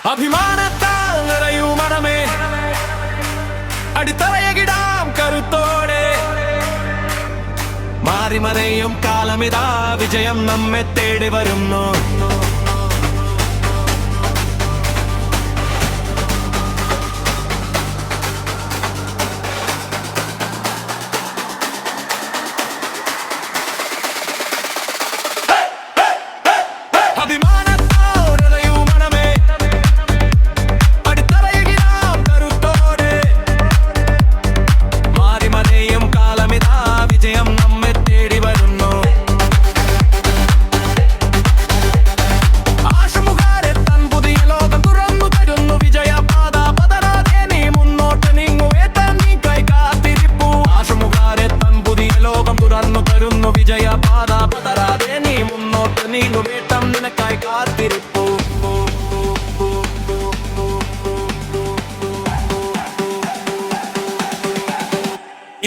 അഭിമാനത്താൽ നിറയൂ മനമേ, അടിത്തറയകിടാം കരുത്തോടെ. മാറിമറയും കാലമിതാ, വിജയം നമ്മെ തേടി വരുന്നു. വിജയപാത പതരാതെ നീ മുന്നോട്ട് നീങ്ങുമേട്ടം നിനക്കായി കാത്തിരിപ്പു.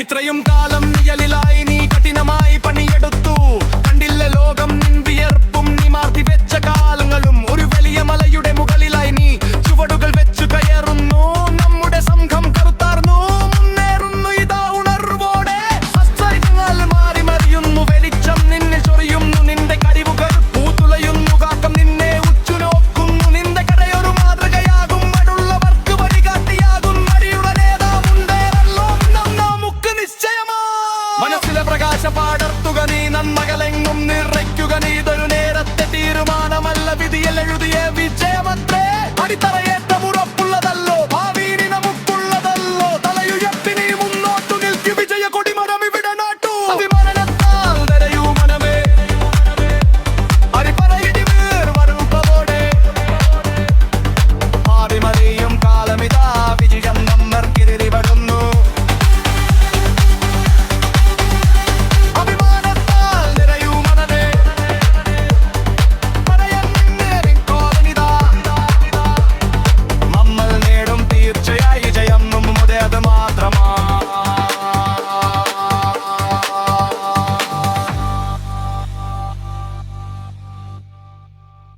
ഇത്രയും കാലം നിഴലിലായി നീ കഠിനമായി പണിയെടുത്തു. കണ്ടില്ല ലോകം നിൻ വിയർപ്പും നീ മാറ്റി വെച്ച കാലങ്ങളും. ഒരു വലിയ മലയുടെ മുകളിലായി നീ ചുവടുകൾ വെച്ചു കയറുന്നു. നമ്മുടെ സംഘം കറുത്താർന്നു, മുന്നേറുന്നു ഇതാ ഉണർവോടെ. ഹസ്തങ്ങൾ മാറി മറിയുന്നു, വെളിച്ചം നിന്നെ ചൊറിയുന്നു. നിന്റെ കഴിവുകൾ പൂത്തുലയുന്നു, കാക്കം നിന്നെ ഉറ്റുനോക്കുന്നു. നിന്റെ കടയൊരു മാതൃകയാകും, മടുള്ളവർക്ക് വഴികാട്ടിയാകും. മടിയുടെ നേതാവുണ്ടേറല്ലോ നമുക്ക് നിശ്ചയമാ. മനസ്സിലെ പ്രകാശ പാടർത്തുക നീ, നന്മകളെങ്ങും നിറയ്ക്കുക നീ. ഇതൊരു നേരത്തെ തീരുമാനമല്ല, വിധിയിൽ എഴുതിയ വിജയമത്രേ. അടിത്തറയേറ്റ